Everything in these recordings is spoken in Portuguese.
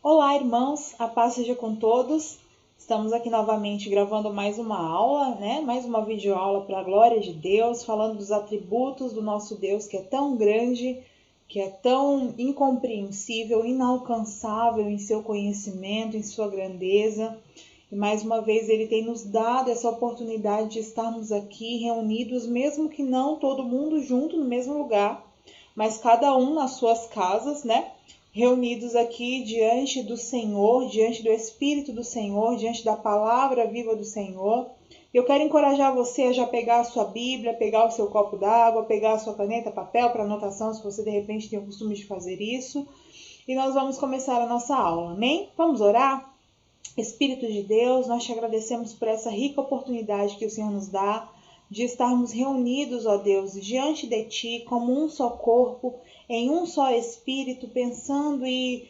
Olá, irmãos, a paz seja com todos. Estamos aqui novamente gravando mais uma aula, mais uma videoaula para a glória de Deus, falando dos atributos do nosso Deus, que é tão grande, que é tão incompreensível, inalcançável em seu conhecimento, em sua grandeza. E mais uma vez Ele tem nos dado essa oportunidade de estarmos aqui reunidos, mesmo que não todo mundo junto no mesmo lugar, mas cada um nas suas casas, reunidos aqui diante do Senhor, diante do Espírito do Senhor, diante da palavra viva do Senhor. Eu quero encorajar você a já pegar a sua Bíblia, pegar o seu copo d'água, pegar a sua caneta, papel para anotação, se você de repente tem o costume de fazer isso. E nós vamos começar a nossa aula, amém? Vamos orar? Espírito de Deus, nós te agradecemos por essa rica oportunidade que o Senhor nos dá de estarmos reunidos, ó Deus, diante de Ti, como um só corpo, em um só Espírito, pensando e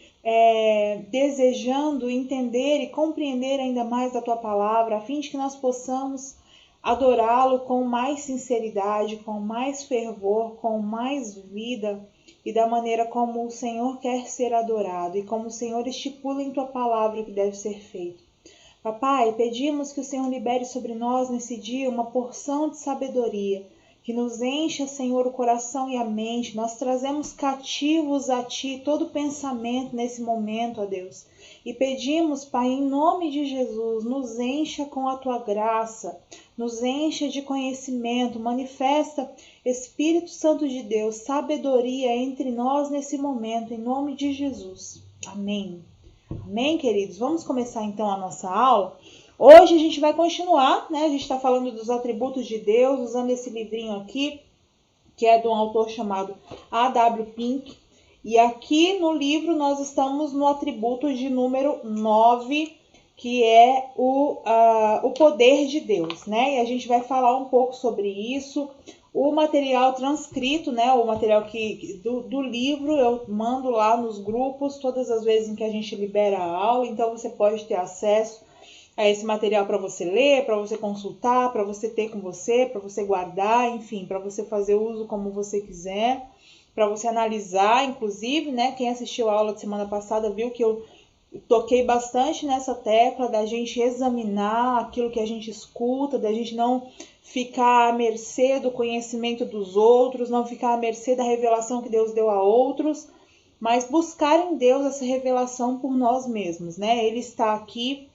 desejando entender e compreender ainda mais da Tua palavra, a fim de que nós possamos adorá-lo com mais sinceridade, com mais fervor, com mais vida e da maneira como o Senhor quer ser adorado e como o Senhor estipula em Tua palavra o que deve ser feito. Papai, pedimos que o Senhor libere sobre nós nesse dia uma porção de sabedoria, que nos encha, Senhor, o coração e a mente. Nós trazemos cativos a Ti todo pensamento nesse momento, ó Deus. E pedimos, Pai, em nome de Jesus, nos encha com a Tua graça, nos encha de conhecimento, manifesta, Espírito Santo de Deus, sabedoria entre nós nesse momento, em nome de Jesus. Amém. Amém, queridos? Vamos começar então a nossa aula. Hoje a gente vai continuar, A gente está falando dos atributos de Deus, usando esse livrinho aqui, que é de um autor chamado A.W. Pink. E aqui no livro nós estamos no atributo de número 9, que é o poder de Deus, E a gente vai falar um pouco sobre isso. O material transcrito, o material do livro, eu mando lá nos grupos todas as vezes em que a gente libera a aula, então você pode ter acesso a esse material para você ler, para você consultar, para você ter com você, para você guardar, enfim, para você fazer uso como você quiser, para você analisar, inclusive, quem assistiu a aula de semana passada viu que eu toquei bastante nessa tecla da gente examinar aquilo que a gente escuta, da gente não ficar à mercê do conhecimento dos outros, não ficar à mercê da revelação que Deus deu a outros, mas buscar em Deus essa revelação por nós mesmos, Ele está aqui,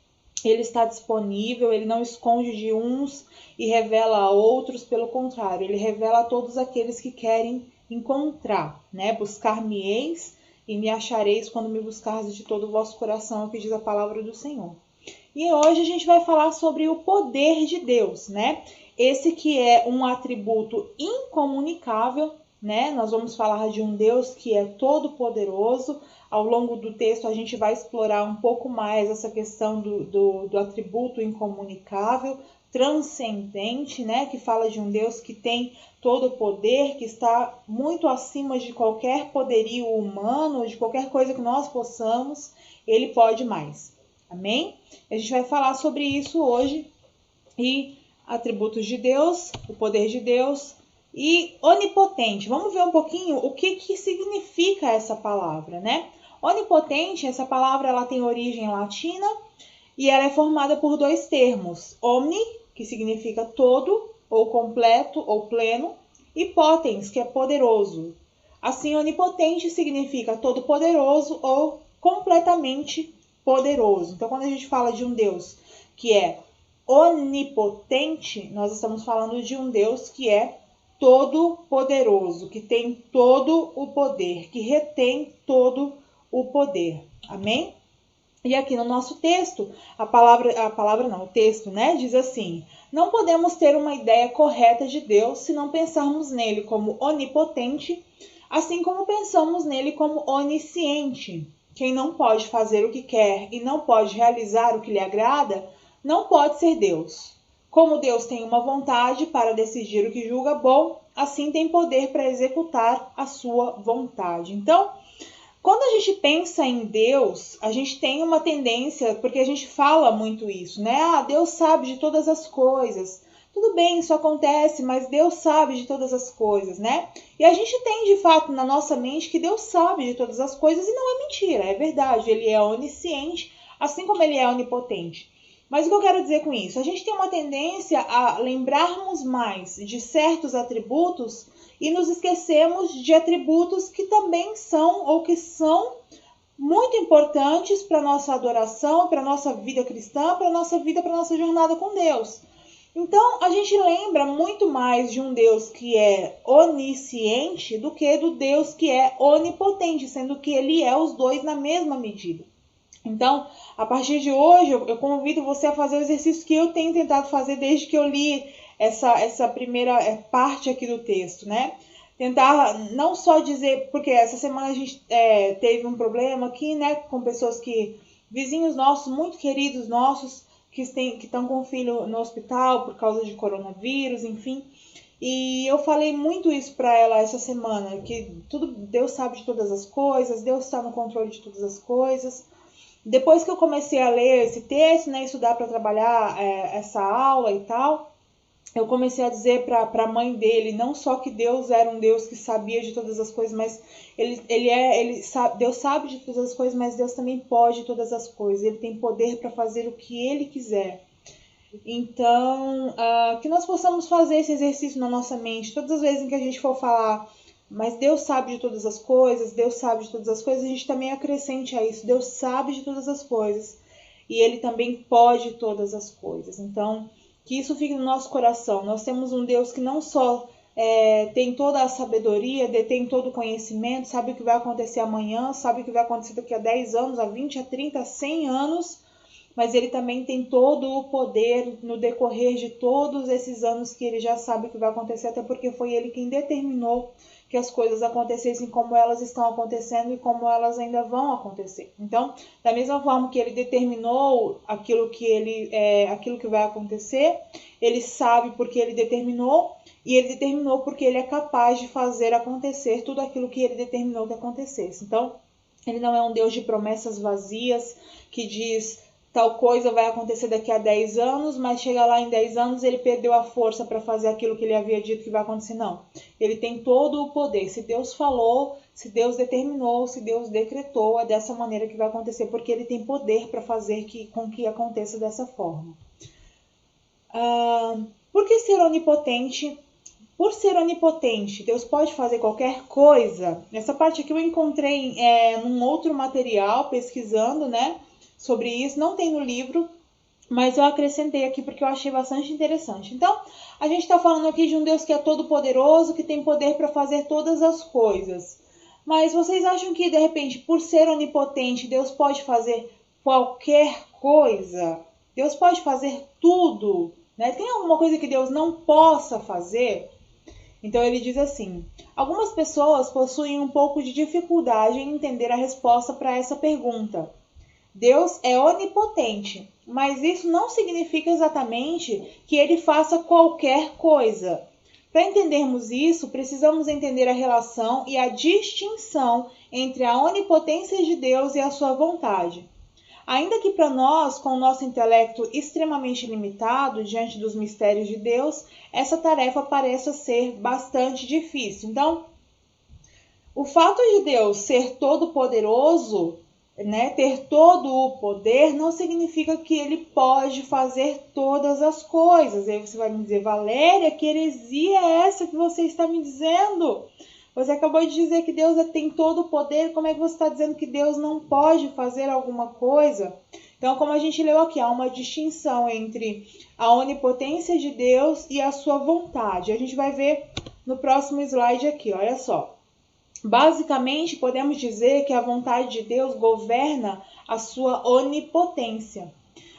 Ele está disponível, Ele não esconde de uns e revela a outros, pelo contrário, Ele revela a todos aqueles que querem encontrar, Buscar-me-eis e me achareis quando me buscardes de todo o vosso coração, que diz a palavra do Senhor. E hoje a gente vai falar sobre o poder de Deus, Esse que é um atributo incomunicável, Nós vamos falar de um Deus que é todo poderoso. Ao longo do texto a gente vai explorar um pouco mais essa questão do atributo incomunicável, transcendente, que fala de um Deus que tem todo o poder, que está muito acima de qualquer poderio humano, de qualquer coisa que nós possamos, Ele pode mais. Amém? A gente vai falar sobre isso hoje. E atributos de Deus, o poder de Deus e onipotente. Vamos ver um pouquinho o que significa essa palavra, Onipotente, essa palavra ela tem origem latina e ela é formada por dois termos. Omni, que significa todo, ou completo, ou pleno, e potens, que é poderoso. Assim, onipotente significa todo poderoso ou completamente poderoso. Então, quando a gente fala de um Deus que é onipotente, nós estamos falando de um Deus que é todo poderoso, que tem todo o poder, que retém todo o poder. Amém? E aqui no nosso texto, o texto, diz assim: não podemos ter uma ideia correta de Deus se não pensarmos nele como onipotente, assim como pensamos nele como onisciente. Quem não pode fazer o que quer e não pode realizar o que lhe agrada, não pode ser Deus. Como Deus tem uma vontade para decidir o que julga bom, assim tem poder para executar a sua vontade. Então, quando a gente pensa em Deus, a gente tem uma tendência, porque a gente fala muito isso, Deus sabe de todas as coisas. Tudo bem, isso acontece, mas Deus sabe de todas as coisas, né? E a gente tem de fato na nossa mente que Deus sabe de todas as coisas e não é mentira, é verdade. Ele é onisciente, assim como ele é onipotente. Mas o que eu quero dizer com isso? A gente tem uma tendência a lembrarmos mais de certos atributos e nos esquecemos de atributos que também são ou que são muito importantes para a nossa adoração, para a nossa vida cristã, para a nossa vida, para a nossa jornada com Deus. Então, a gente lembra muito mais de um Deus que é onisciente do que do Deus que é onipotente, sendo que ele é os dois na mesma medida. Então, a partir de hoje, eu convido você a fazer o exercício que eu tenho tentado fazer desde que eu li essa primeira parte aqui do texto, né? Tentar não só dizer, porque essa semana a gente teve um problema aqui, né, com pessoas vizinhos nossos, muito queridos nossos, que estão com o filho no hospital por causa de coronavírus, enfim. E eu falei muito isso para ela essa semana, que Deus sabe de todas as coisas, Deus está no controle de todas as coisas. Depois que eu comecei a ler esse texto, né, estudar para trabalhar essa aula e tal, eu comecei a dizer para a mãe dele, não só que Deus era um Deus que sabia de todas as coisas, mas Deus sabe de todas as coisas, mas Deus também pode todas as coisas. Ele tem poder para fazer o que ele quiser. Então, que nós possamos fazer esse exercício na nossa mente, todas as vezes em que a gente for falar, mas Deus sabe de todas as coisas, Deus sabe de todas as coisas, a gente também acrescente a isso, Deus sabe de todas as coisas e Ele também pode todas as coisas. Então, que isso fique no nosso coração. Nós temos um Deus que não só tem toda a sabedoria, detém todo o conhecimento, sabe o que vai acontecer amanhã, sabe o que vai acontecer daqui a 10 anos, a 20, a 30, a 100 anos, mas Ele também tem todo o poder no decorrer de todos esses anos que Ele já sabe o que vai acontecer, até porque foi Ele quem determinou que as coisas acontecessem como elas estão acontecendo e como elas ainda vão acontecer. Então, da mesma forma que Ele determinou aquilo que vai acontecer, Ele sabe porque Ele determinou, e Ele determinou porque Ele é capaz de fazer acontecer tudo aquilo que Ele determinou que acontecesse. Então, Ele não é um Deus de promessas vazias, que diz tal coisa vai acontecer daqui a 10 anos, mas chega lá em 10 anos ele perdeu a força para fazer aquilo que ele havia dito que vai acontecer. Não, ele tem todo o poder. Se Deus falou, se Deus determinou, se Deus decretou, é dessa maneira que vai acontecer, porque ele tem poder para fazer com que aconteça dessa forma. Por que ser onipotente? Por ser onipotente, Deus pode fazer qualquer coisa. Essa parte aqui eu encontrei num outro material, pesquisando, né, sobre isso. Não tem no livro, mas eu acrescentei aqui porque eu achei bastante interessante. Então, a gente está falando aqui de um Deus que é todo poderoso, que tem poder para fazer todas as coisas. Mas vocês acham que, de repente, por ser onipotente, Deus pode fazer qualquer coisa? Deus pode fazer tudo, né? Tem alguma coisa que Deus não possa fazer? Então ele diz assim: algumas pessoas possuem um pouco de dificuldade em entender a resposta para essa pergunta. Deus é onipotente, mas isso não significa exatamente que ele faça qualquer coisa. Para entendermos isso, precisamos entender a relação e a distinção entre a onipotência de Deus e a sua vontade. Ainda que para nós, com o nosso intelecto extremamente limitado diante dos mistérios de Deus, essa tarefa pareça ser bastante difícil. Então, o fato de Deus ser todo-poderoso, né, ter todo o poder, não significa que ele pode fazer todas as coisas. Aí você vai me dizer: Valéria, que heresia é essa que você está me dizendo? Você acabou de dizer que Deus tem todo o poder, como é que você está dizendo que Deus não pode fazer alguma coisa? Então, como a gente leu aqui, há uma distinção entre a onipotência de Deus e a sua vontade. A gente vai ver no próximo slide aqui, olha só. Basicamente, podemos dizer que a vontade de Deus governa a sua onipotência,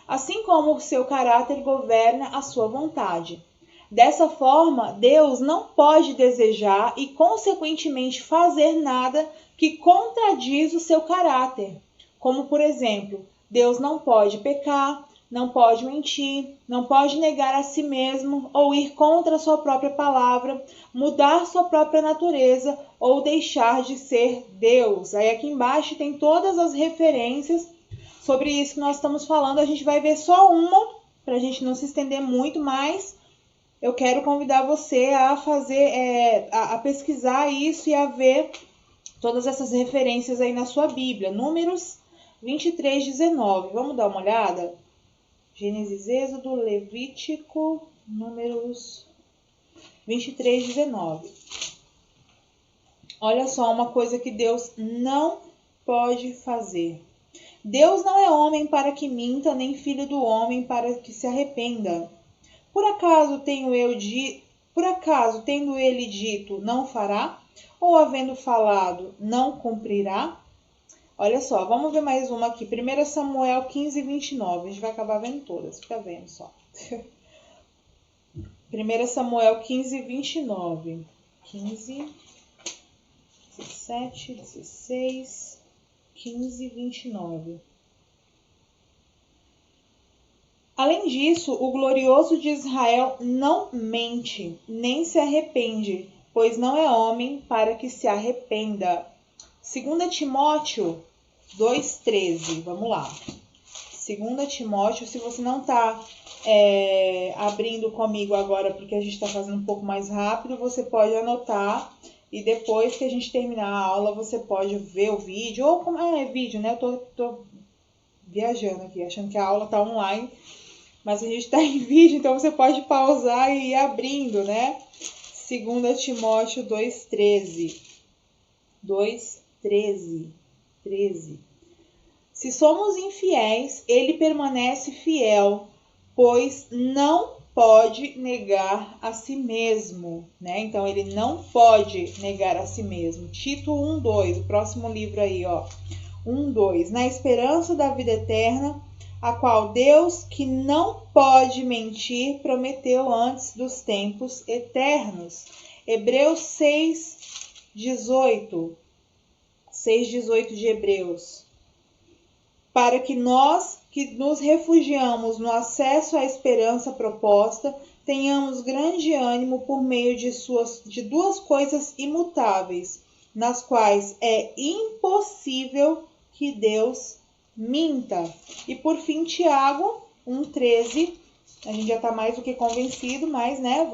assim como o seu caráter governa a sua vontade. Dessa forma, Deus não pode desejar e, consequentemente, fazer nada que contradiz o seu caráter. Como, por exemplo, Deus não pode pecar, não pode mentir, não pode negar a si mesmo ou ir contra a sua própria palavra, mudar sua própria natureza ou deixar de ser Deus. Aí aqui embaixo tem todas as referências sobre isso que nós estamos falando. A gente vai ver só uma, para a gente não se estender muito mais. eu quero convidar você a fazer, a pesquisar isso e a ver todas essas referências aí na sua Bíblia. Números 23, 19. Vamos dar uma olhada? Gênesis, Êxodo, Levítico, Números 23, 19. Olha só uma coisa que Deus não pode fazer. Deus não é homem para que minta, nem filho do homem para que se arrependa. Por acaso tendo ele dito, não fará? Ou havendo falado, não cumprirá? Olha só, vamos ver mais uma aqui. 1 Samuel 15, 29. A gente vai acabar vendo todas, fica vendo só. 1 Samuel 15, 29. 15, 17, 16, 15, 29. Além disso, o glorioso de Israel não mente, nem se arrepende, pois não é homem para que se arrependa. 2 Timóteo 2,13. Vamos lá. 2 Timóteo, se você não está abrindo comigo agora, porque a gente está fazendo um pouco mais rápido, você pode anotar e depois que a gente terminar a aula, você pode ver o vídeo. Ou como é vídeo, né? Eu tô viajando aqui, achando que a aula está online, mas a gente está em vídeo, então você pode pausar e ir abrindo, né? 2 Timóteo 2,13. 13. Se somos infiéis, ele permanece fiel, pois não pode negar a si mesmo, né? Então, ele não pode negar a si mesmo. Tito 1:2, o próximo livro aí, ó. 1:2. Na esperança da vida eterna, a qual Deus, que não pode mentir, prometeu antes dos tempos eternos. Hebreus 6:18. 6:18 de Hebreus. Para que nós, que nos refugiamos no acesso à esperança proposta, tenhamos grande ânimo por meio de duas coisas imutáveis, nas quais é impossível que Deus minta. E por fim, Tiago 1:13. A gente já está mais do que convencido, mas, né,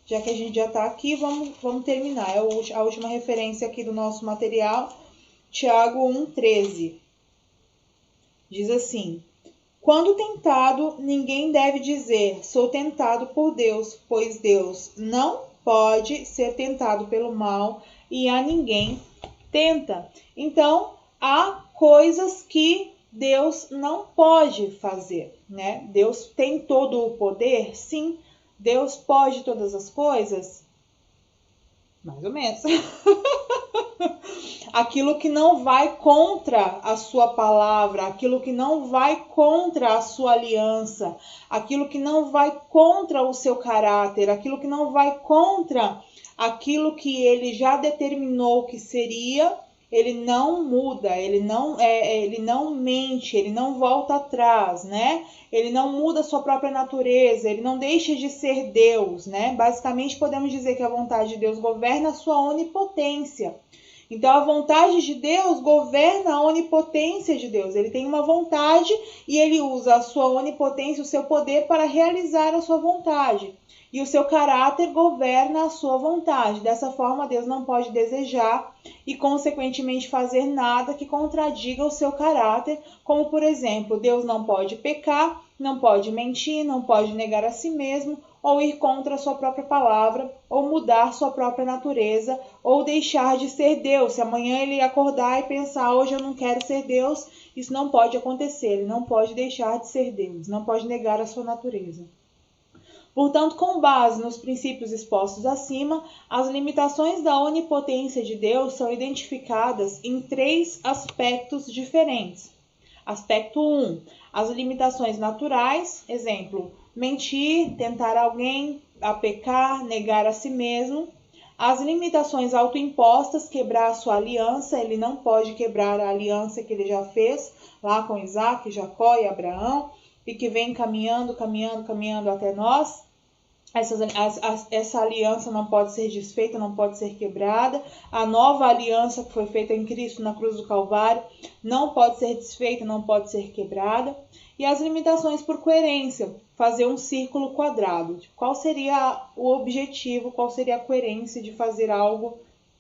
já que a gente já está aqui, vamos terminar. É a última referência aqui do nosso material, Tiago 1:13. Diz assim: quando tentado, ninguém deve dizer, sou tentado por Deus, pois Deus não pode ser tentado pelo mal e a ninguém tenta. Então, há coisas que Deus não pode fazer, né? Deus tem todo o poder? Sim. Deus pode todas as coisas? Mais ou menos. Aquilo que não vai contra a sua palavra, aquilo que não vai contra a sua aliança, aquilo que não vai contra o seu caráter, aquilo que não vai contra aquilo que ele já determinou que seria, ele não muda, ele não mente, ele não volta atrás, né? Ele não muda a sua própria natureza, ele não deixa de ser Deus, né? Basicamente podemos dizer que a vontade de Deus governa a sua onipotência. Então, a vontade de Deus governa a onipotência de Deus. Ele tem uma vontade e ele usa a sua onipotência, o seu poder para realizar a sua vontade. E o seu caráter governa a sua vontade. Dessa forma, Deus não pode desejar e, consequentemente, fazer nada que contradiga o seu caráter, como, por exemplo, Deus não pode pecar, não pode mentir, não pode negar a si mesmo, ou ir contra a sua própria palavra, ou mudar sua própria natureza, ou deixar de ser Deus. Se amanhã ele acordar e pensar, hoje eu não quero ser Deus, isso não pode acontecer. Ele não pode deixar de ser Deus, não pode negar a sua natureza. Portanto, com base nos princípios expostos acima, as limitações da onipotência de Deus são identificadas em 3 aspectos diferentes. Aspecto 1, as limitações naturais, exemplo, mentir, tentar alguém, a pecar, negar a si mesmo. As limitações autoimpostas, quebrar a sua aliança, ele não pode quebrar a aliança que ele já fez lá com Isaac, Jacó e Abraão, e que vem caminhando até nós. essa aliança não pode ser desfeita, não pode ser quebrada. A nova aliança que foi feita em Cristo na cruz do Calvário não pode ser desfeita, não pode ser quebrada. E as limitações por coerência, fazer um círculo quadrado. Qual seria o objetivo, qual seria a coerência de fazer algo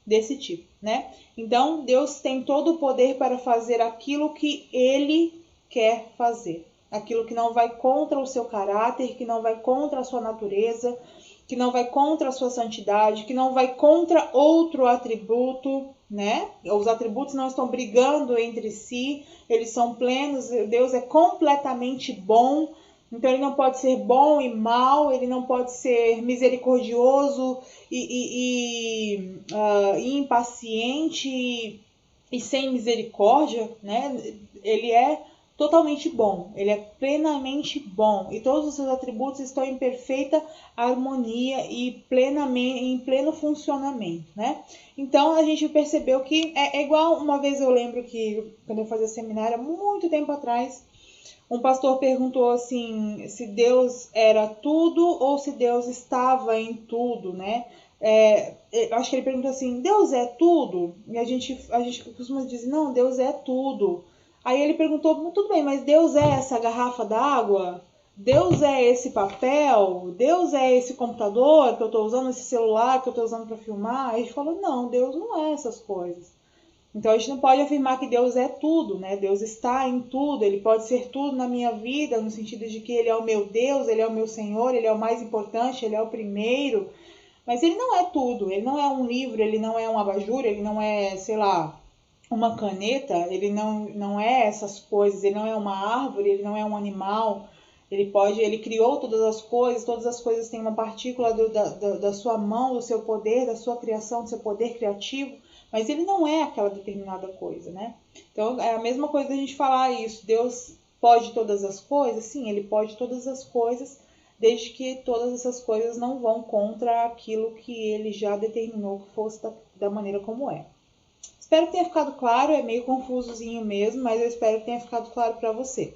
desse tipo, né? Então, Deus tem todo o poder para fazer aquilo que Ele quer fazer. Aquilo que não vai contra o seu caráter, que não vai contra a sua natureza, que não vai contra a sua santidade, que não vai contra outro atributo, né? Os atributos não estão brigando entre si, eles são plenos, Deus é completamente bom, então ele não pode ser bom e mal, ele não pode ser misericordioso e impaciente e sem misericórdia, né? Ele é totalmente bom, ele é plenamente bom e todos os seus atributos estão em perfeita harmonia e plenamente em pleno funcionamento, né? Então a gente percebeu que é igual. Uma vez eu lembro que quando eu fazia seminário, há muito tempo atrás, um pastor perguntou assim, se Deus era tudo ou se Deus estava em tudo, né? Eu acho que ele perguntou assim, Deus é tudo? E a gente costuma dizer, não, Deus é tudo. Aí ele perguntou, tudo bem, mas Deus é essa garrafa d'água? Deus é esse papel? Deus é esse computador que eu estou usando, esse celular que eu estou usando para filmar? Aí a gente falou, não, Deus não é essas coisas. Então a gente não pode afirmar que Deus é tudo, né? Deus está em tudo, Ele pode ser tudo na minha vida, no sentido de que Ele é o meu Deus, Ele é o meu Senhor, Ele é o mais importante, Ele é o primeiro. Mas Ele não é tudo, Ele não é um livro, Ele não é um abajur, Ele não é, sei lá, uma caneta, Ele não é essas coisas, Ele não é uma árvore, Ele não é um animal. Ele criou todas as coisas têm uma partícula da sua mão, do seu poder, da sua criação, do seu poder criativo. Mas ele não é aquela determinada coisa, né? Então, é a mesma coisa da gente falar isso. Deus pode todas as coisas? Sim, ele pode todas as coisas, desde que todas essas coisas não vão contra aquilo que ele já determinou que fosse da maneira como é. Espero que tenha ficado claro, é meio confusozinho mesmo, mas eu espero que tenha ficado claro para você.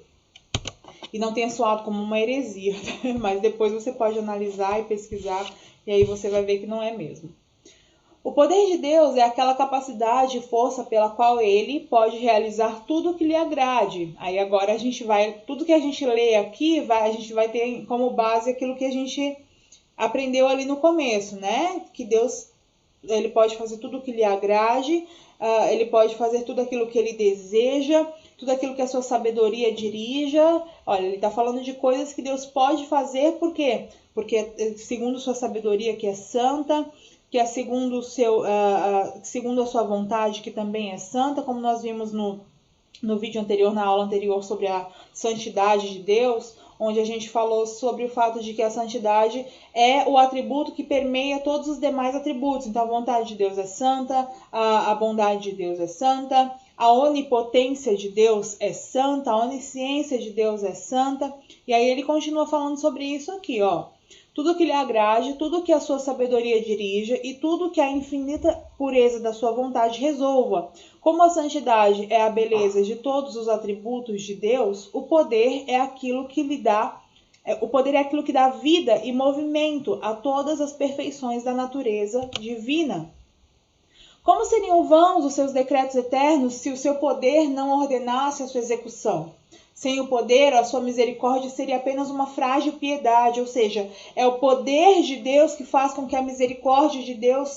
E não tenha soado como uma heresia, mas depois você pode analisar e pesquisar, e aí você vai ver que não é mesmo. O poder de Deus é aquela capacidade e força pela qual Ele pode realizar tudo o que lhe agrade. Aí agora tudo que a gente lê aqui, a gente vai ter como base aquilo que a gente aprendeu ali no começo, né? Que Deus, Ele pode fazer tudo o que lhe agrade, Ele pode fazer tudo aquilo que Ele deseja, tudo aquilo que a sua sabedoria dirija. Olha, Ele está falando de coisas que Deus pode fazer, por quê? Porque segundo sua sabedoria, que é santa, que é segundo a sua vontade, que também é santa, como nós vimos no vídeo anterior, na aula anterior, sobre a santidade de Deus, onde a gente falou sobre o fato de que a santidade é o atributo que permeia todos os demais atributos. Então, a vontade de Deus é santa, a bondade de Deus é santa, a onipotência de Deus é santa, a onisciência de Deus é santa. E aí ele continua falando sobre isso aqui, ó. Tudo que lhe agrade, tudo que a sua sabedoria dirija e tudo que a infinita pureza da sua vontade resolva. Como a santidade é a beleza de todos os atributos de Deus, o poder é aquilo que dá vida e movimento a todas as perfeições da natureza divina. Como seriam vãos os seus decretos eternos se o seu poder não ordenasse a sua execução? Sem o poder, a sua misericórdia seria apenas uma frágil piedade, ou seja, é o poder de Deus que faz com que a misericórdia de Deus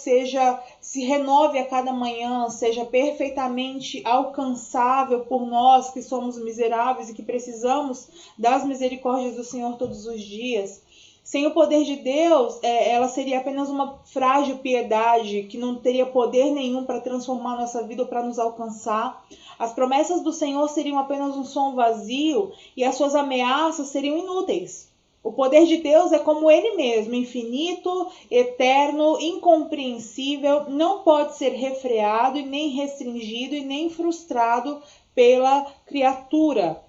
se renove a cada manhã, seja perfeitamente alcançável por nós que somos miseráveis e que precisamos das misericórdias do Senhor todos os dias. Sem o poder de Deus, ela seria apenas uma frágil piedade que não teria poder nenhum para transformar nossa vida ou para nos alcançar. As promessas do Senhor seriam apenas um som vazio e as suas ameaças seriam inúteis. O poder de Deus é como Ele mesmo, infinito, eterno, incompreensível, não pode ser refreado e nem restringido e nem frustrado pela criatura.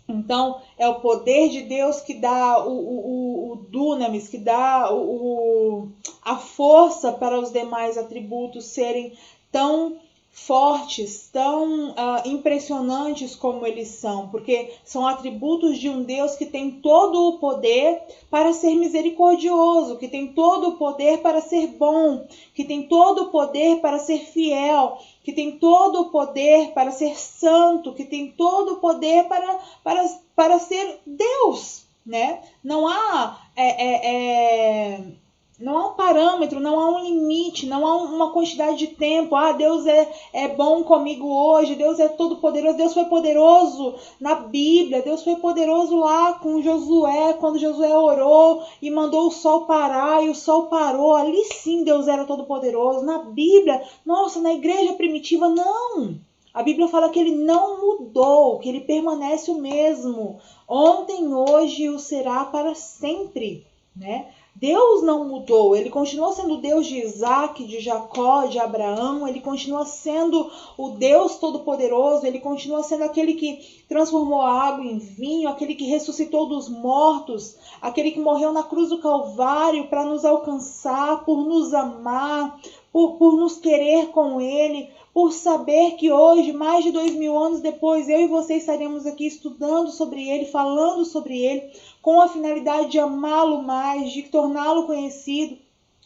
Então, é o poder de Deus que dá o dunamis, que dá a força para os demais atributos serem tão fortes, tão impressionantes como eles são, porque são atributos de um Deus que tem todo o poder para ser misericordioso, que tem todo o poder para ser bom, que tem todo o poder para ser fiel, que tem todo o poder para ser santo, que tem todo o poder para ser Deus, né? Não há um parâmetro, não há um limite, não há uma quantidade de tempo. Deus é bom comigo hoje, Deus é todo poderoso. Deus foi poderoso na Bíblia, Deus foi poderoso lá com Josué, quando Josué orou e mandou o sol parar e o sol parou. Ali sim Deus era todo poderoso. Na Bíblia, nossa, na igreja primitiva, não. A Bíblia fala que ele não mudou, que ele permanece o mesmo. Ontem, hoje e o será para sempre, né? Deus não mudou, ele continua sendo o Deus de Isaac, de Jacó, de Abraão, ele continua sendo o Deus Todo-Poderoso, ele continua sendo aquele que transformou a água em vinho, aquele que ressuscitou dos mortos, aquele que morreu na cruz do Calvário para nos alcançar, por nos amar, por nos querer com ele, por saber que hoje, mais de 2000 anos depois, eu e você estaremos aqui estudando sobre ele, falando sobre ele, com a finalidade de amá-lo mais, de torná-lo conhecido,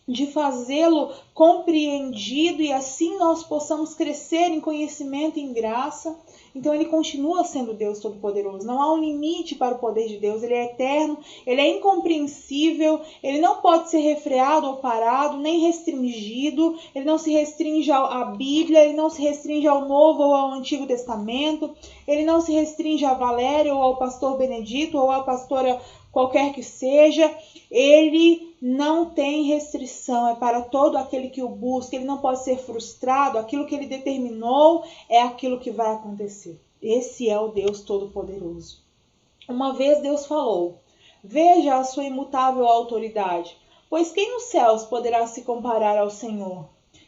de fazê-lo compreendido e assim nós possamos crescer em conhecimento e em graça. Então ele continua sendo Deus Todo-Poderoso. Não há um limite para o poder de Deus. Ele é eterno, ele é incompreensível, ele não pode ser refreado ou parado, nem restringido. Ele não se restringe à Bíblia, ele não se restringe ao Novo ou ao Antigo Testamento. Ele não se restringe a Valéria ou ao pastor Benedito ou à pastora qualquer que seja. Ele não tem restrição, é para todo aquele que o busca, ele não pode ser frustrado, aquilo que ele determinou é aquilo que vai acontecer. Esse é o Deus Todo-Poderoso. Uma vez Deus falou: veja a sua imutável autoridade, pois quem nos céus poderá se comparar ao Senhor?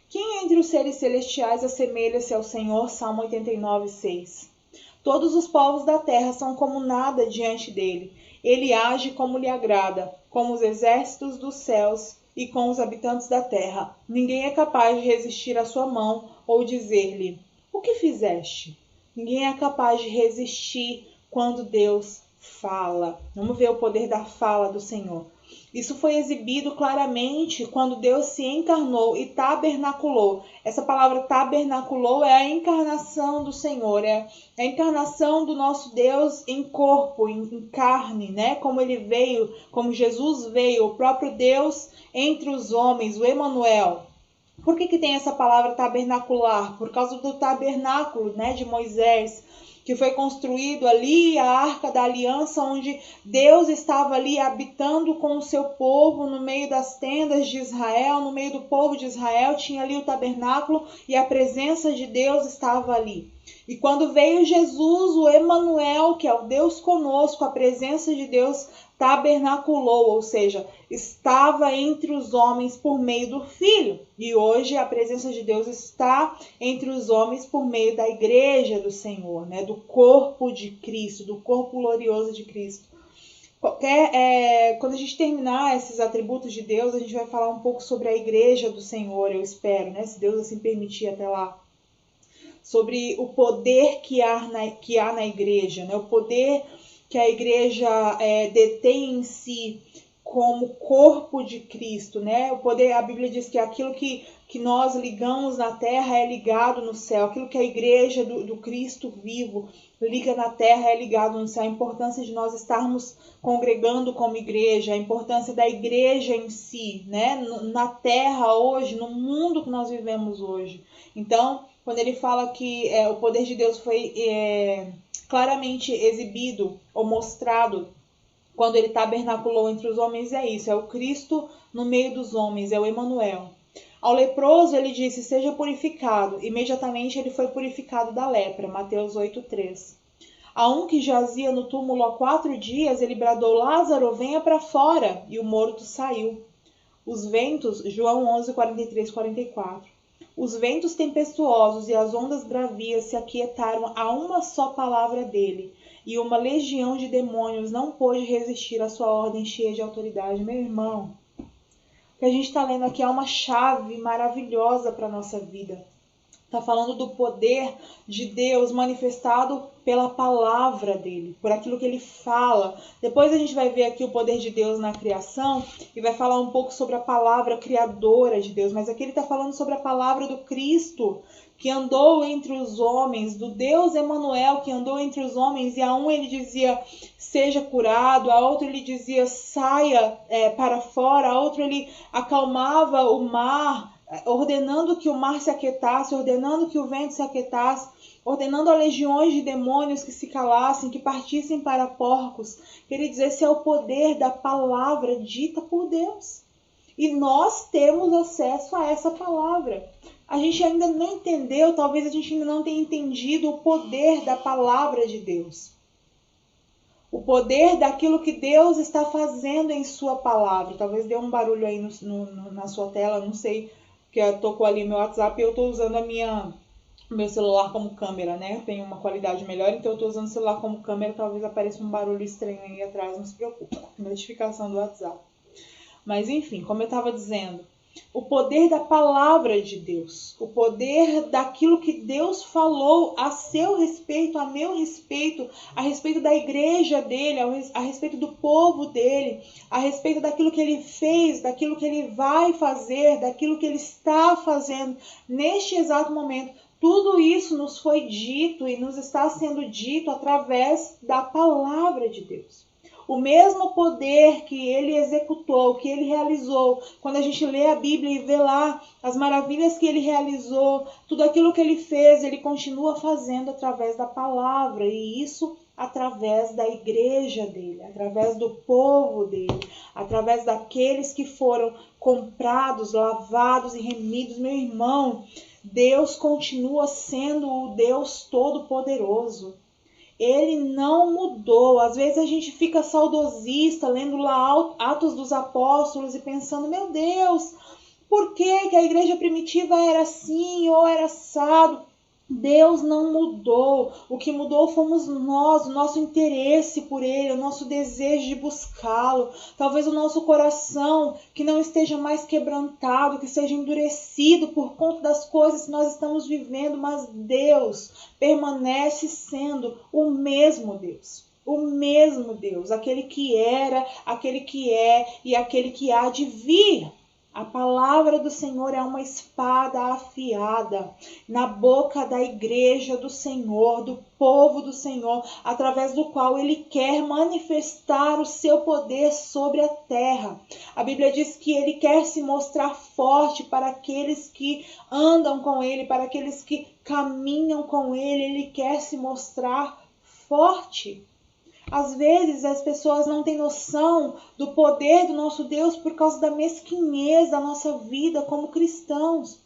Quem entre os seres celestiais assemelha-se ao Senhor? Salmo 89, 6. Todos os povos da terra são como nada diante dele. Ele age como lhe agrada, como os exércitos dos céus e com os habitantes da terra. Ninguém é capaz de resistir à sua mão ou dizer-lhe: o que fizeste? Ninguém é capaz de resistir quando Deus fala. Vamos ver o poder da fala do Senhor. Isso foi exibido claramente quando Deus se encarnou e tabernaculou. Essa palavra tabernaculou é a encarnação do Senhor, é a encarnação do nosso Deus em corpo, em carne, né? Como ele veio, como Jesus veio, o próprio Deus entre os homens, o Emanuel. Por que tem essa palavra tabernacular? Por causa do tabernáculo, né, de Moisés, que foi construído ali, a Arca da Aliança, onde Deus estava ali habitando com o seu povo no meio das tendas de Israel, no meio do povo de Israel, tinha ali o tabernáculo e a presença de Deus estava ali. E quando veio Jesus, o Emanuel, que é o Deus conosco, a presença de Deus tabernaculou, ou seja, estava entre os homens por meio do Filho. E hoje a presença de Deus está entre os homens por meio da igreja do Senhor, né? Do corpo de Cristo, do corpo glorioso de Cristo. Quando a gente terminar esses atributos de Deus, a gente vai falar um pouco sobre a igreja do Senhor, eu espero, né? Se Deus assim permitir até lá. Sobre o poder que há na igreja, né? O poder que a igreja detém em si como corpo de Cristo, né? O poder, a Bíblia diz que aquilo que nós ligamos na terra é ligado no céu, aquilo que a igreja do Cristo vivo liga na terra é ligado no céu. A importância de nós estarmos congregando como igreja, a importância da igreja em si, né? Na terra hoje, no mundo que nós vivemos hoje. Então, quando ele fala que o poder de Deus foi claramente exibido ou mostrado quando ele tabernaculou entre os homens, é isso, é o Cristo no meio dos homens, é o Emanuel. Ao leproso ele disse: seja purificado. Imediatamente ele foi purificado da lepra. Mateus 8,3. A um que jazia no túmulo há 4 dias, ele bradou: Lázaro, venha para fora. E o morto saiu. Os ventos, João 11, 43, 44. Os ventos tempestuosos e as ondas bravias se aquietaram a uma só palavra dele, e uma legião de demônios não pôde resistir à sua ordem cheia de autoridade. Meu irmão, o que a gente está lendo aqui é uma chave maravilhosa para a nossa vida. Está falando do poder de Deus manifestado pela palavra dele, por aquilo que ele fala. Depois a gente vai ver aqui o poder de Deus na criação e vai falar um pouco sobre a palavra criadora de Deus. Mas aqui ele está falando sobre a palavra do Cristo, que andou entre os homens, do Deus Emanuel, que andou entre os homens. E a um ele dizia, seja curado, a outro ele dizia, saia para fora, a outro ele acalmava o mar, ordenando que o mar se aquietasse, ordenando que o vento se aquietasse, ordenando a legiões de demônios que se calassem, que partissem para porcos. Quer dizer, esse é o poder da palavra dita por Deus. E nós temos acesso a essa palavra. A gente ainda não entendeu, talvez a gente ainda não tenha entendido o poder da palavra de Deus. O poder daquilo que Deus está fazendo em sua palavra. Talvez dê um barulho aí na sua tela, não sei, que tocou ali meu WhatsApp e eu estou usando meu celular como câmera, né? Tem uma qualidade melhor, então eu estou usando o celular como câmera, talvez apareça um barulho estranho aí atrás, não se preocupe. Notificação do WhatsApp. Mas enfim, como eu estava dizendo, o poder da palavra de Deus, o poder daquilo que Deus falou a seu respeito, a meu respeito, a respeito da igreja dele, a respeito do povo dele, a respeito daquilo que ele fez, daquilo que ele vai fazer, daquilo que ele está fazendo neste exato momento. Tudo isso nos foi dito e nos está sendo dito através da palavra de Deus. O mesmo poder que ele executou, que ele realizou, quando a gente lê a Bíblia e vê lá as maravilhas que ele realizou, tudo aquilo que ele fez, ele continua fazendo através da palavra, e isso através da igreja dele, através do povo dele, através daqueles que foram comprados, lavados e remidos. Meu irmão, Deus continua sendo o Deus Todo-Poderoso. Ele não mudou. Às vezes a gente fica saudosista, lendo lá Atos dos Apóstolos e pensando, meu Deus, por que a igreja primitiva era assim ou era assado? Deus não mudou. O que mudou fomos nós, o nosso interesse por Ele, o nosso desejo de buscá-lo. Talvez o nosso coração que não esteja mais quebrantado, que seja endurecido por conta das coisas que nós estamos vivendo, mas Deus permanece sendo o mesmo Deus. O mesmo Deus, aquele que era, aquele que é e aquele que há de vir. A palavra do Senhor é uma espada afiada na boca da igreja do Senhor, do povo do Senhor, através do qual Ele quer manifestar o seu poder sobre a terra. A Bíblia diz que Ele quer se mostrar forte para aqueles que andam com Ele, para aqueles que caminham com Ele. Ele quer se mostrar forte. Às vezes as pessoas não têm noção do poder do nosso Deus por causa da mesquinhez da nossa vida como cristãos.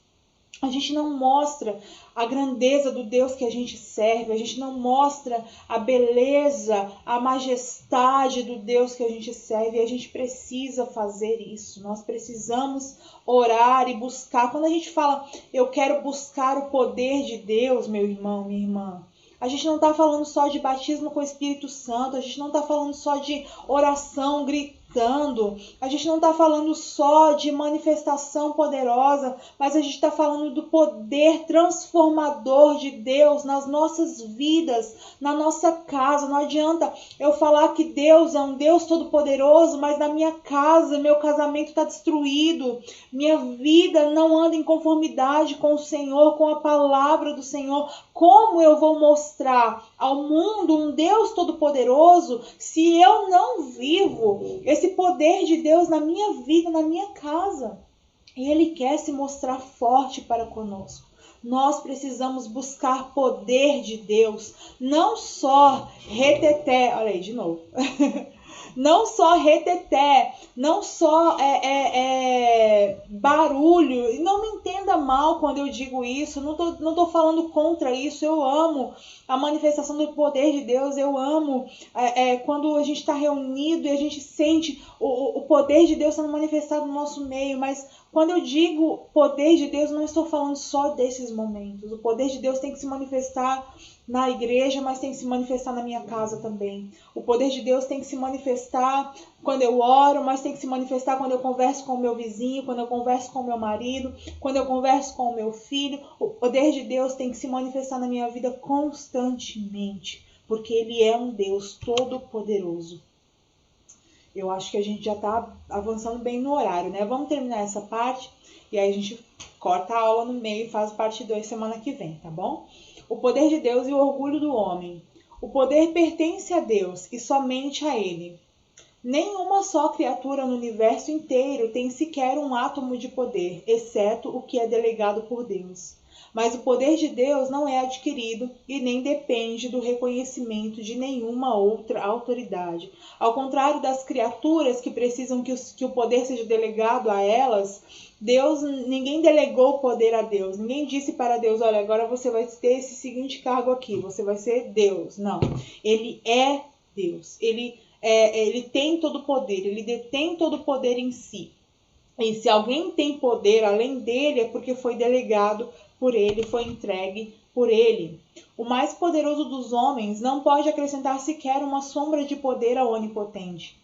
A gente não mostra a grandeza do Deus que a gente serve, a gente não mostra a beleza, a majestade do Deus que a gente serve, e a gente precisa fazer isso. Nós precisamos orar e buscar. Quando a gente fala, eu quero buscar o poder de Deus, meu irmão, minha irmã, a gente não está falando só de batismo com o Espírito Santo, a gente não está falando só de oração gritando, a gente não está falando só de manifestação poderosa, mas a gente está falando do poder transformador de Deus nas nossas vidas, na nossa casa. Não adianta eu falar que Deus é um Deus todo-poderoso, mas na minha casa, meu casamento está destruído, minha vida não anda em conformidade com o Senhor, com a palavra do Senhor. Como eu vou mostrar ao mundo um Deus todo-poderoso se eu não vivo esse poder de Deus na minha vida, na minha casa? E Ele quer se mostrar forte para conosco. Nós precisamos buscar poder de Deus, não só reteté, olha aí de novo, não só reteté, não só barulho. E não me entenda mal quando eu digo isso, não tô falando contra isso. Eu amo a manifestação do poder de Deus, eu amo quando a gente está reunido e a gente sente o poder de Deus sendo manifestado no nosso meio, mas quando eu digo poder de Deus, não estou falando só desses momentos. O poder de Deus tem que se manifestar na igreja, mas tem que se manifestar na minha casa também. O poder de Deus tem que se manifestar quando eu oro, mas tem que se manifestar quando eu converso com o meu vizinho, quando eu converso com o meu marido, quando eu converso com o meu filho. O poder de Deus tem que se manifestar na minha vida constantemente, porque Ele é um Deus todo-poderoso. Eu acho que a gente já está avançando bem no horário, né? Vamos terminar essa parte e aí a gente corta a aula no meio e faz parte 2 semana que vem, tá bom? O poder de Deus e o orgulho do homem. O poder pertence a Deus e somente a Ele. Nenhuma só criatura no universo inteiro tem sequer um átomo de poder, exceto o que é delegado por Deus. Mas o poder de Deus não é adquirido e nem depende do reconhecimento de nenhuma outra autoridade. Ao contrário das criaturas que precisam que o poder seja delegado a elas, ninguém delegou o poder a Deus. Ninguém disse para Deus, olha, agora você vai ter esse seguinte cargo aqui, você vai ser Deus. Não, Ele é Deus. Ele tem todo o poder, Ele detém todo o poder em si. E se alguém tem poder além dele, é porque foi delegado por ele, foi entregue por ele. O mais poderoso dos homens não pode acrescentar sequer uma sombra de poder ao onipotente.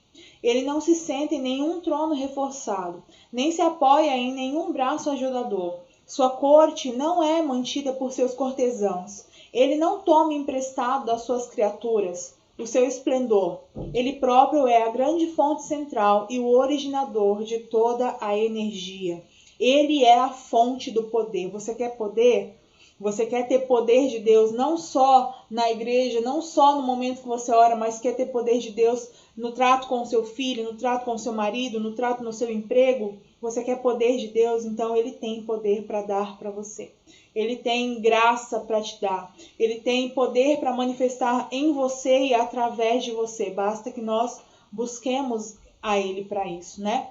Ele não se senta em nenhum trono reforçado, nem se apoia em nenhum braço ajudador. Sua corte não é mantida por seus cortesãos. Ele não toma emprestado das suas criaturas o seu esplendor. Ele próprio é a grande fonte central e o originador de toda a energia. Ele é a fonte do poder. Você quer poder? Você quer ter poder de Deus não só na igreja, não só no momento que você ora, mas quer ter poder de Deus no trato com o seu filho, no trato com o seu marido, no trato no seu emprego? Você quer poder de Deus? Então Ele tem poder para dar para você. Ele tem graça para te dar. Ele tem poder para manifestar em você e através de você. Basta que nós busquemos a Ele para isso, né?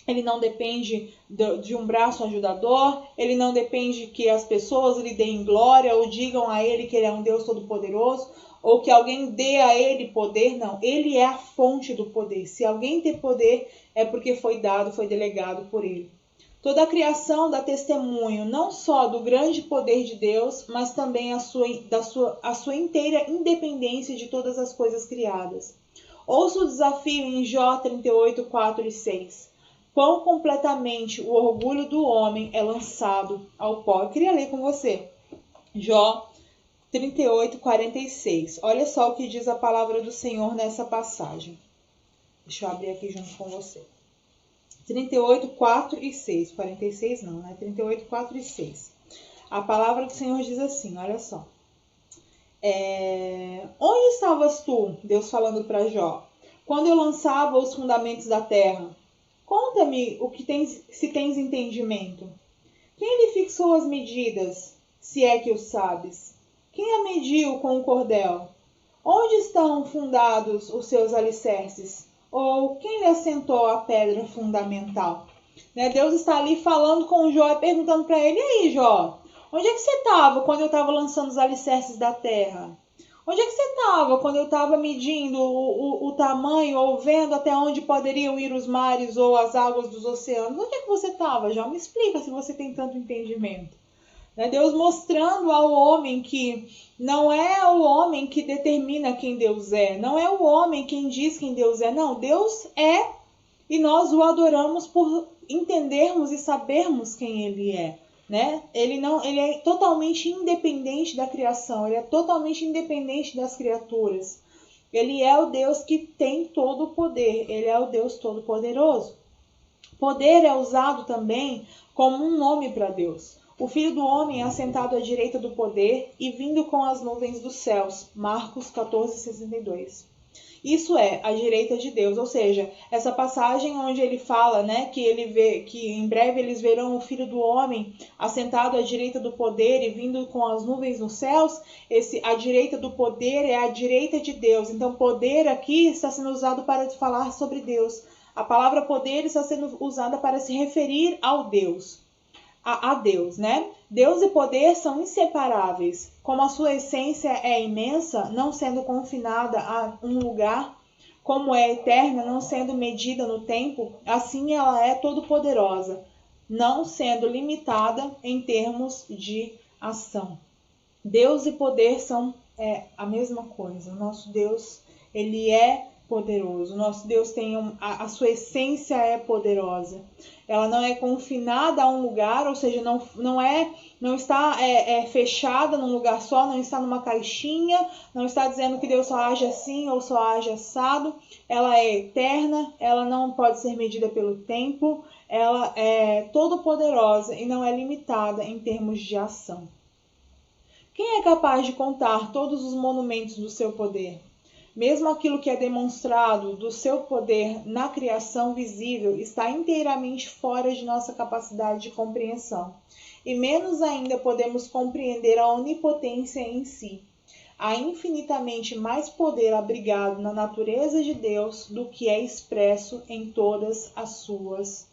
Ele não depende de um braço ajudador, ele não depende que as pessoas lhe deem glória ou digam a ele que ele é um Deus todo-poderoso, ou que alguém dê a ele poder. Não, ele é a fonte do poder. Se alguém tem poder, é porque foi dado, foi delegado por ele. Toda a criação dá testemunho não só do grande poder de Deus, mas também a sua inteira independência de todas as coisas criadas. Ouça o desafio em Jó 38, 4 e 6. Quão completamente o orgulho do homem é lançado ao pó. Eu queria ler com você. Jó 38, 46. Olha só o que diz a palavra do Senhor nessa passagem. Deixa eu abrir aqui junto com você. 38, 4 e 6. 46 não, né? 38, 4 e 6. A palavra do Senhor diz assim, olha só. Onde estavas tu, Deus falando para Jó, quando eu lançava os fundamentos da terra? Conta-me se tens entendimento. Quem lhe fixou as medidas, se é que o sabes? Quem a mediu com o cordel? Onde estão fundados os seus alicerces? Ou quem lhe assentou a pedra fundamental? Né? Deus está ali falando com Jó e perguntando para ele, e aí Jó, onde é que você estava quando eu estava lançando os alicerces da terra? Onde é que você estava quando eu estava medindo o tamanho ou vendo até onde poderiam ir os mares ou as águas dos oceanos? Onde é que você estava, Jó? Me explica se você tem tanto entendimento. Deus mostrando ao homem que não é o homem que determina quem Deus é, não é o homem quem diz quem Deus é, não, Deus é e nós o adoramos por entendermos e sabermos quem Ele é. Né? Ele é totalmente independente da criação, ele é totalmente independente das criaturas. Ele é o Deus que tem todo o poder, ele é o Deus todo-poderoso. Poder é usado também como um nome para Deus. O Filho do Homem é assentado à direita do poder e vindo com as nuvens dos céus. Marcos 14:62. Isso é a direita de Deus, ou seja, essa passagem onde ele fala, né, que ele vê que em breve eles verão o Filho do Homem assentado à direita do poder e vindo com as nuvens nos céus. A direita do poder é a direita de Deus. Então, poder aqui está sendo usado para falar sobre Deus. A palavra poder está sendo usada para se referir ao Deus. A Deus, né? Deus e poder são inseparáveis. Como a sua essência é imensa, não sendo confinada a um lugar, como é eterna, não sendo medida no tempo, assim ela é todo-poderosa, não sendo limitada em termos de ação. Deus e poder são é a mesma coisa. O nosso Deus, ele é poderoso. O nosso Deus tem a sua essência é poderosa. Ela não é confinada a um lugar, ou seja, não está fechada num lugar só, não está numa caixinha, não está dizendo que Deus só age assim ou só age assado. Ela é eterna, ela não pode ser medida pelo tempo, ela é todo poderosa e não é limitada em termos de ação. Quem é capaz de contar todos os monumentos do seu poder? Mesmo aquilo que é demonstrado do seu poder na criação visível está inteiramente fora de nossa capacidade de compreensão. E menos ainda podemos compreender a onipotência em si. Há infinitamente mais poder abrigado na natureza de Deus do que é expresso em todas as suas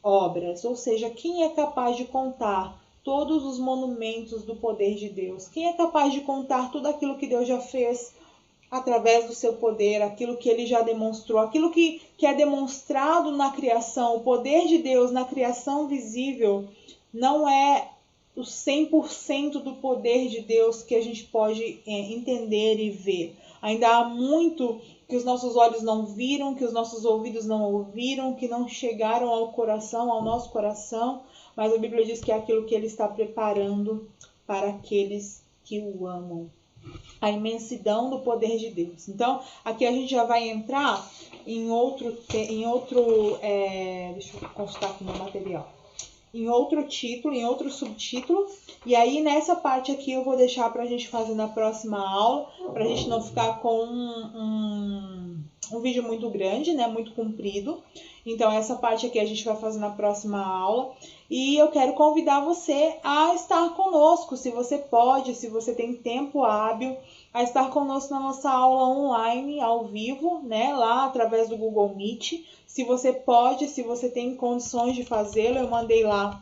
obras. Ou seja, quem é capaz de contar todos os monumentos do poder de Deus? Quem é capaz de contar tudo aquilo que Deus já fez através do seu poder, aquilo que ele já demonstrou, aquilo que é demonstrado na criação? O poder de Deus na criação visível não é o 100% do poder de Deus que a gente pode entender e ver. Ainda há muito que os nossos olhos não viram, que os nossos ouvidos não ouviram, que não chegaram ao coração, ao nosso coração, mas a Bíblia diz que é aquilo que ele está preparando para aqueles que o amam. A imensidão do poder de Deus. Então, aqui a gente já vai entrar em outro deixa eu consultar aqui no material. Em outro título, em outro subtítulo. E aí, nessa parte aqui, eu vou deixar para a gente fazer na próxima aula, para a gente não ficar com um vídeo muito grande, né? Muito comprido. Então, essa parte aqui a gente vai fazer na próxima aula. E eu quero convidar você a estar conosco, se você pode, se você tem tempo hábil, a estar conosco na nossa aula online, ao vivo, né? Lá através do Google Meet. Se você pode, se você tem condições de fazê-lo, eu mandei lá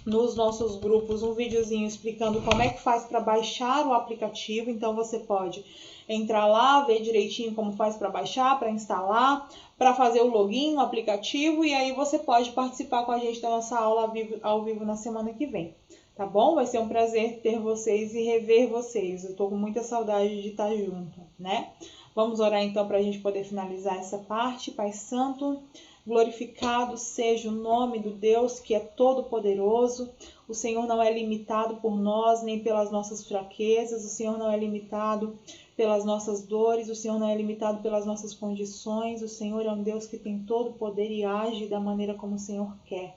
nos nossos grupos um videozinho explicando como é que faz para baixar o aplicativo. Então você pode entrar lá, ver direitinho como faz para baixar, para instalar, para fazer o login no aplicativo, e aí você pode participar com a gente da nossa aula ao vivo na semana que vem. Tá bom? Vai ser um prazer ter vocês e rever vocês. Eu tô com muita saudade de estar junto, né? Vamos orar então para a gente poder finalizar essa parte. Pai Santo, glorificado seja o nome do Deus que é todo-poderoso. O Senhor não é limitado por nós, nem pelas nossas fraquezas. O Senhor não é limitado pelas nossas dores. O Senhor não é limitado pelas nossas condições. O Senhor é um Deus que tem todo o poder e age da maneira como o Senhor quer.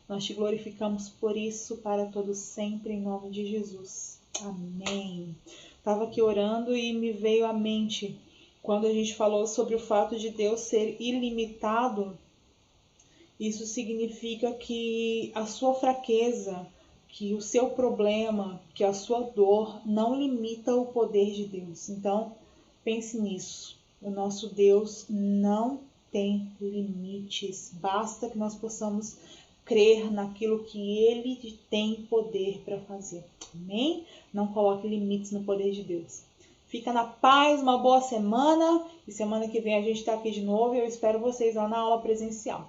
Nós te glorificamos por isso, para todo sempre, em nome de Jesus. Amém. Estava aqui orando e me veio à mente, quando a gente falou sobre o fato de Deus ser ilimitado, isso significa que a sua fraqueza, que o seu problema, que a sua dor não limita o poder de Deus. Então, pense nisso. O nosso Deus não tem limites. Basta que nós possamos crer naquilo que Ele tem poder para fazer. Amém? Não coloque limites no poder de Deus. Fica na paz, uma boa semana. E semana que vem a gente está aqui de novo e eu espero vocês lá na aula presencial.